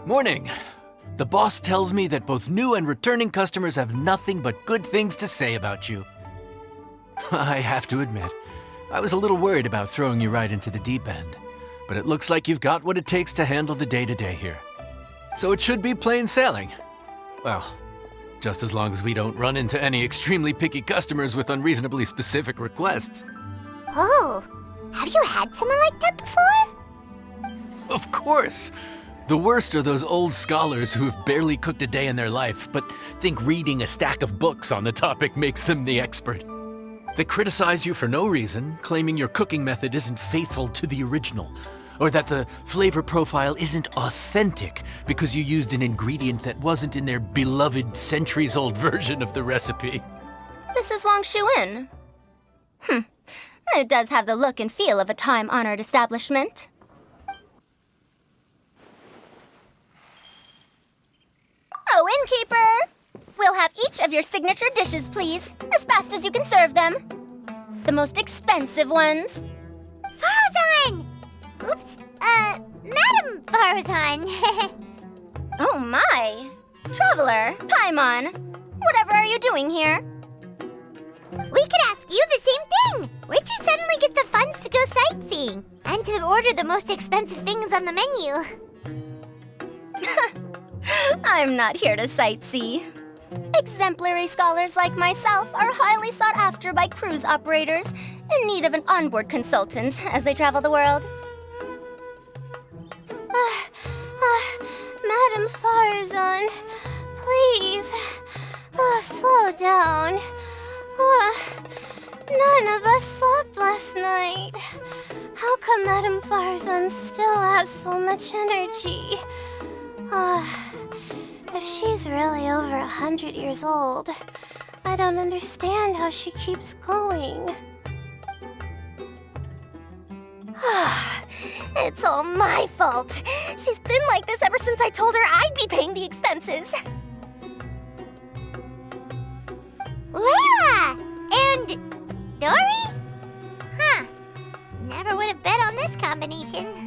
Morning. The boss tells me that both new and returning customers have nothing but good things to say about you. I have to admit, I was a little worried about throwing you right into the deep end, but it looks like you've got what it takes to handle the day-to-day here. So it should be plain sailing. Well, just as long as we don't run into any extremely picky customers with unreasonably specific requests. Oh, have you had someone like that before? Of course! The worst are those old scholars who have barely cooked a day in their life, but think reading a stack of books on the topic makes them the expert. They criticize you for no reason, claiming your cooking method isn't faithful to the original, or that the flavor profile isn't authentic because you used an ingredient that wasn't in their beloved centuries-old version of the recipe. This is Wang Shuin. It does have the look and feel of a time-honored establishment. Oh, innkeeper! We'll have each of your signature dishes, please, as fast as you can serve them. The most expensive ones. Farazan! Oops, Madam Farazan. Oh my! Traveler, Paimon, whatever are you doing here? We could ask you the same thing! Where'd you suddenly get the funds to go sightseeing? And to order the most expensive things on the menu? I'm not here to sightsee. Exemplary scholars like myself are highly sought after by cruise operators in need of an onboard consultant as they travel the world. Madam Farazan, please, slow down. None of us slept last night. How come Madam Farazan still has so much energy? If she's really over 100 years old, I don't understand how she keeps going. It's all my fault. She's been like this ever since I told her I'd be paying the expenses. Layla! And Dory? Huh. Never would have bet on this combination.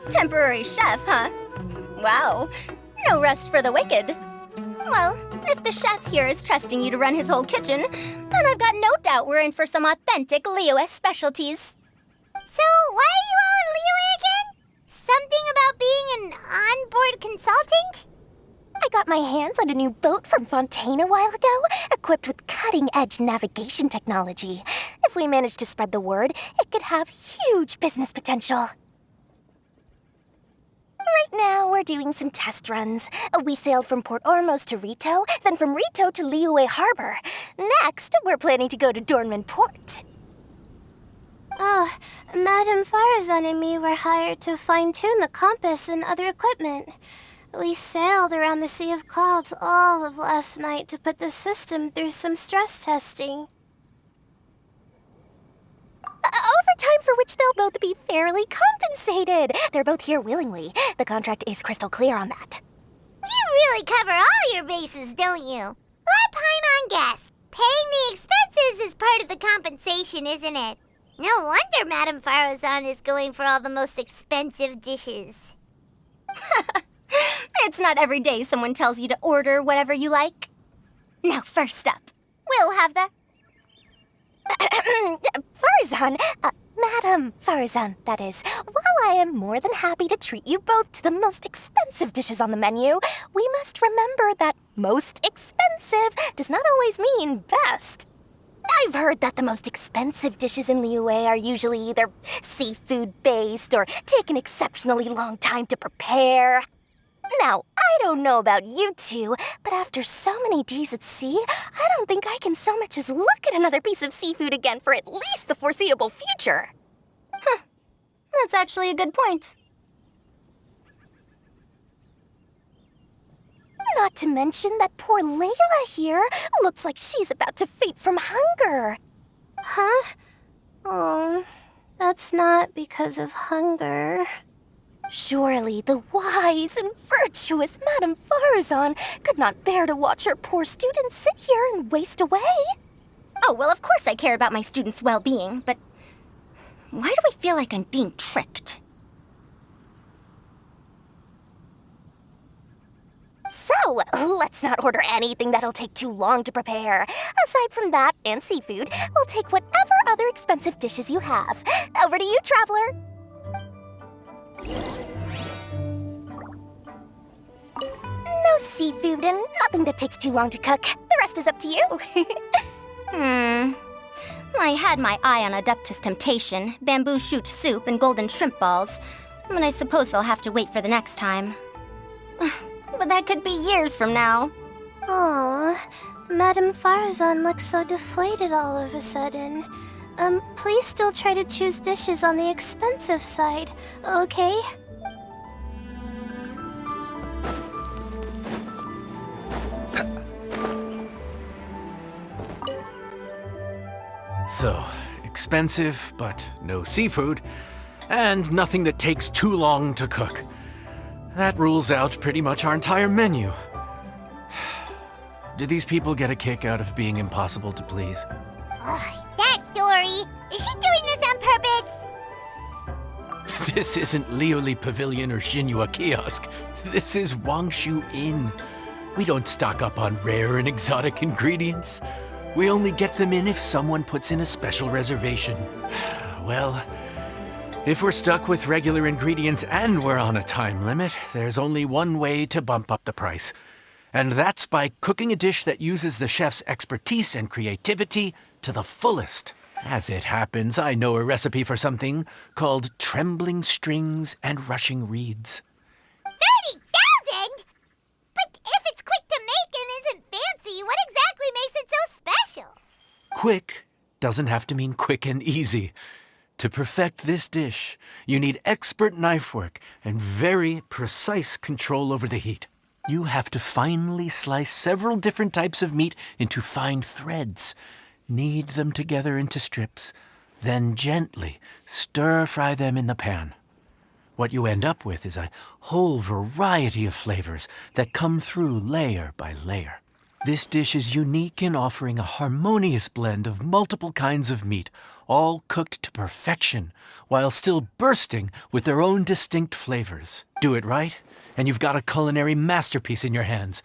Temporary chef, huh? Wow. No rest for the wicked. Well, if the chef here is trusting you to run his whole kitchen, then I've got no doubt we're in for some authentic Liyue specialties. So, why are you all in Liyue again? Something about being an onboard consultant? I got my hands on a new boat from Fontaine a while ago, equipped with cutting-edge navigation technology. If we manage to spread the word, it could have huge business potential. Right now, we're doing some test runs. We sailed from Port Ormos to Rito, then from Rito to Liyue Harbor. Next, we're planning to go to Dornman Port. Oh, Madam Farazan and me were hired to fine-tune the compass and other equipment. We sailed around the Sea of Clouds all of last night to put the system through some stress testing. Overtime for which they'll both be fairly compensated. They're both here willingly. The contract is crystal clear on that. You really cover all your bases, don't you? Let Paimon guess. Paying the expenses is part of the compensation, isn't it? No wonder Madam Farazan is going for all the most expensive dishes. It's not every day someone tells you to order whatever you like. Now, first up, we'll have the... Farazan, Madam Farazan, that is. While I am more than happy to treat you both to the most expensive dishes on the menu, we must remember that most expensive does not always mean best. I've heard that the most expensive dishes in Liyue are usually either seafood-based or take an exceptionally long time to prepare. Now, I don't know about you two, but after so many days at sea, I don't think I can so much as look at another piece of seafood again for at least the foreseeable future. Huh. That's actually a good point. Not to mention that poor Layla here looks like she's about to faint from hunger. Huh? Oh, that's not because of hunger. Surely the wise and virtuous Madame Farazan could not bear to watch her poor students sit here and waste away. Oh, well, of course I care about my students' well-being, but Why do I feel like I'm being tricked? So, let's not order anything that'll take too long to prepare. Aside from that and seafood, we'll take whatever other expensive dishes you have. Over to you, traveler. No seafood and nothing that takes too long to cook. The rest is up to you. I had my eye on Adeptus Temptation, bamboo shoot soup, and golden shrimp balls. But I suppose I'll have to wait for the next time. But that could be years from now. Aw, Madame Farazan looks so deflated all of a sudden. Please still try to choose dishes on the expensive side, okay? So, expensive, but no seafood, and nothing that takes too long to cook. That rules out pretty much our entire menu. Do these people get a kick out of being impossible to please? That Dory! Is she doing this on purpose? This isn't Lioli Pavilion or Xinhua Kiosk. This is Wangshu Inn. We don't stock up on rare and exotic ingredients. We only get them in if someone puts in a special reservation. Well, if we're stuck with regular ingredients and we're on a time limit, there's only one way to bump up the price. And that's by cooking a dish that uses the chef's expertise and creativity to the fullest. As it happens, I know a recipe for something called trembling strings and rushing reeds. 30,000? But if it's quick to make and isn't fancy, what exactly makes it so special? Quick doesn't have to mean quick and easy. To perfect this dish, you need expert knife work and very precise control over the heat. You have to finely slice several different types of meat into fine threads, knead them together into strips, then gently stir-fry them in the pan. What you end up with is a whole variety of flavors that come through layer by layer. This dish is unique in offering a harmonious blend of multiple kinds of meat, all cooked to perfection, while still bursting with their own distinct flavors. Do it right, and you've got a culinary masterpiece in your hands.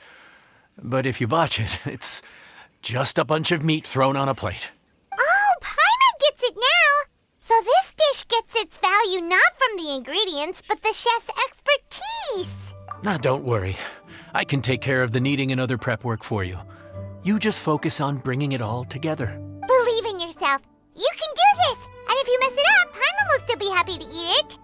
But if you botch it, it's just a bunch of meat thrown on a plate. Oh, Paimon gets it now! So this dish gets its value not from the ingredients, but the chef's expertise! Now, don't worry. I can take care of the kneading and other prep work for you. You just focus on bringing it all together. Believe in yourself. You can do this! And if you mess it up, Paimon will still be happy to eat it.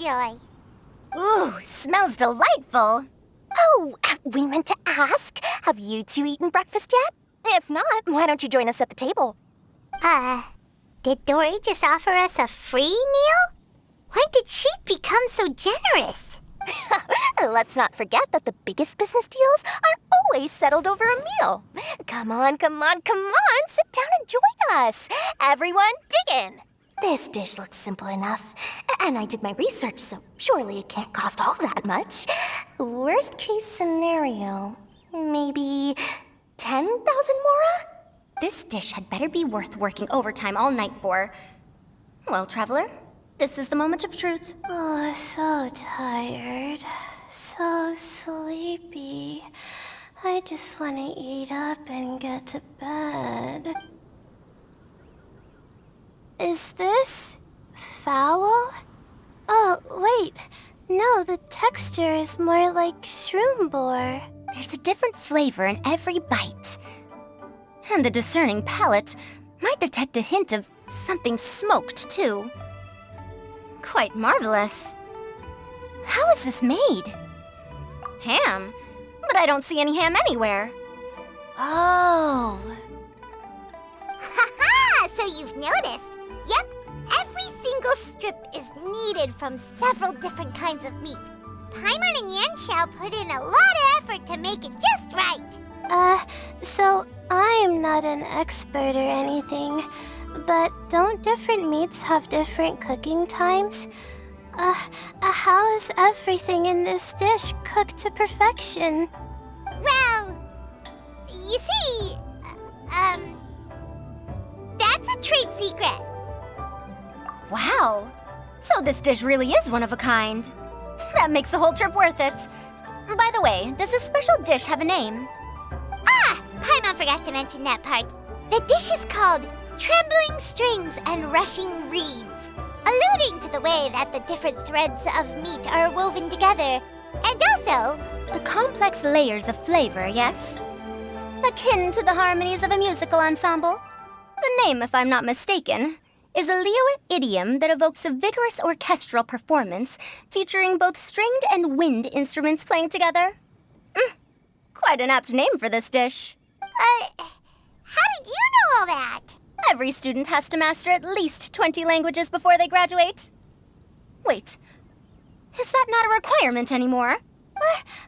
enjoy. Ooh, smells delightful. Oh, we meant to ask, have you two eaten breakfast yet? If not, why don't you join us at the table? Did Dory just offer us a free meal? When did she become so generous? Let's not forget that the biggest business deals are always settled over a meal. Come on, sit down and join us. Everyone, dig in. This dish looks simple enough, and I did my research, so surely it can't cost all that much. Worst case scenario, maybe 10,000 mora? This dish had better be worth working overtime all night for. Well, traveler, this is the moment of truth. Oh, so tired. So sleepy. I just want to eat up and get to bed. Is this foul? Oh, wait. No, the texture is more like shroom boar. There's a different flavor in every bite. And the discerning palate might detect a hint of something smoked, too. Quite marvelous. How is this made? Ham? But I don't see any ham anywhere. Oh. Haha! So you've noticed. Yep, every single strip is kneaded from several different kinds of meat. Paimon and Yanxiao put in a lot of effort to make it just right. So I'm not an expert or anything, but don't different meats have different cooking times? How is everything in this dish cooked to perfection? Well, you see, that's a trade secret. Wow. So this dish really is one of a kind. That makes the whole trip worth it. By the way, does this special dish have a name? Paimon forgot to mention that part. The dish is called Trembling Strings and Rushing Reeds, alluding to the way that the different threads of meat are woven together, and also The complex layers of flavor, yes? Akin to the harmonies of a musical ensemble. The name, if I'm not mistaken, is a Liyue idiom that evokes a vigorous orchestral performance featuring both stringed and wind instruments playing together. Quite an apt name for this dish. how did you know all that? Every student has to master at least 20 languages before they graduate. Wait, is that not a requirement anymore?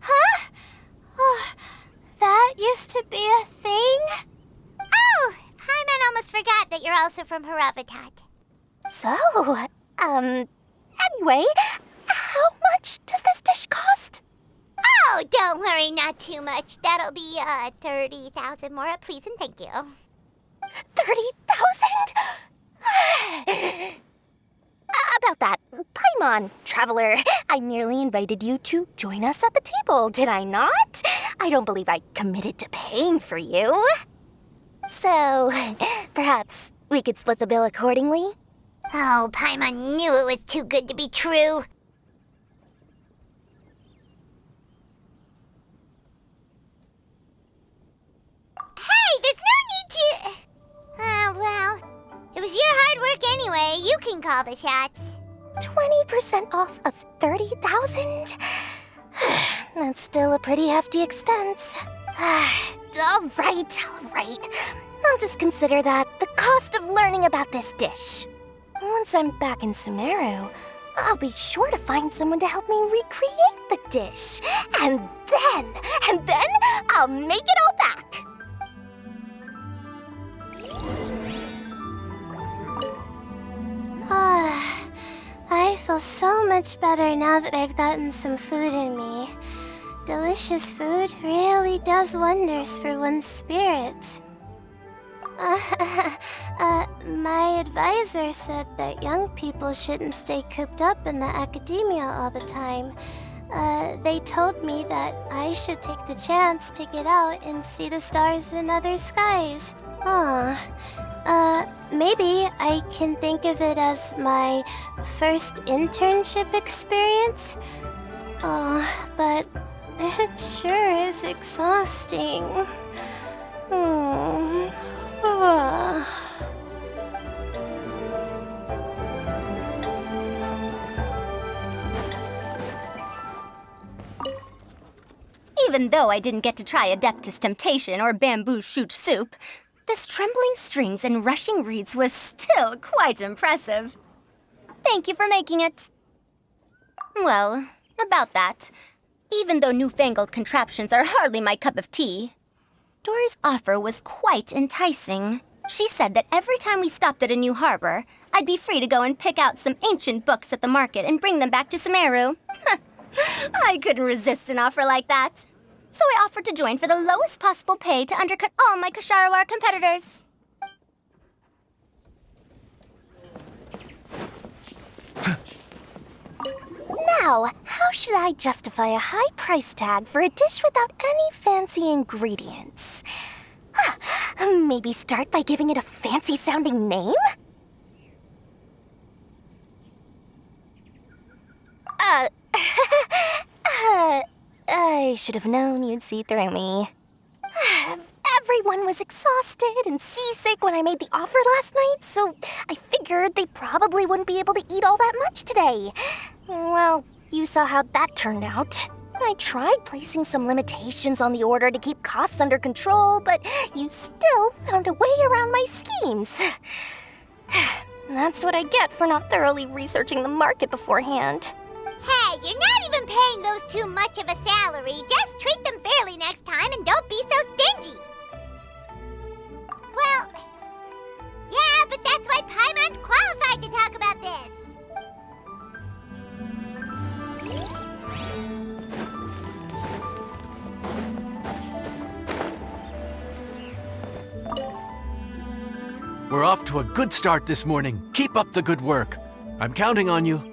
Huh? Oh, that used to be a thing? Oh, Paimon almost forgot that you're also from Haravatat. So, anyway, how much does this dish cost? Oh, don't worry, not too much. That'll be 30,000 mora, please and thank you. 30,000? About that, Paimon, traveler, I nearly invited you to join us at the table, did I not? I don't believe I committed to paying for you. So, perhaps we could split the bill accordingly? Oh, Paimon knew it was too good to be true. Hey, there's no need to... well, it was your hard work anyway. You can call the shots. 20% off of 30,000? That's still a pretty hefty expense. All right. I'll just consider that the cost of learning about this dish. Once I'm back in Sumeru, I'll be sure to find someone to help me recreate the dish. And then I'll make it all back. I feel so much better now that I've gotten some food in me. Delicious food really does wonders for one's spirits. My advisor said that young people shouldn't stay cooped up in the academia all the time. They told me that I should take the chance to get out and see the stars in other skies. Maybe I can think of it as my first internship experience. But it sure is exhausting. Even though I didn't get to try Adeptus Temptation or Bamboo Shoot Soup, this trembling strings and rushing reeds was still quite impressive. Thank you for making it. Well, about that, even though newfangled contraptions are hardly my cup of tea, Dora's offer was quite enticing. She said that every time we stopped at a new harbor, I'd be free to go and pick out some ancient books at the market and bring them back to Sumeru. I couldn't resist an offer like that. So I offered to join for the lowest possible pay to undercut all my Kasharawar competitors. Now, how should I justify a high price tag for a dish without any fancy ingredients? Maybe start by giving it a fancy-sounding name? I should have known you'd see through me. Everyone was exhausted and seasick when I made the offer last night, so I figured they probably wouldn't be able to eat all that much today. Well, you saw how that turned out. I tried placing some limitations on the order to keep costs under control, but you still found a way around my schemes. That's what I get for not thoroughly researching the market beforehand. Hey, you're not even paying those too much of a salary. Just treat them fairly next time and don't be so stingy. Well, yeah, but that's why Paimon's qualified to talk about this. We're off to a good start this morning. Keep up the good work. I'm counting on you.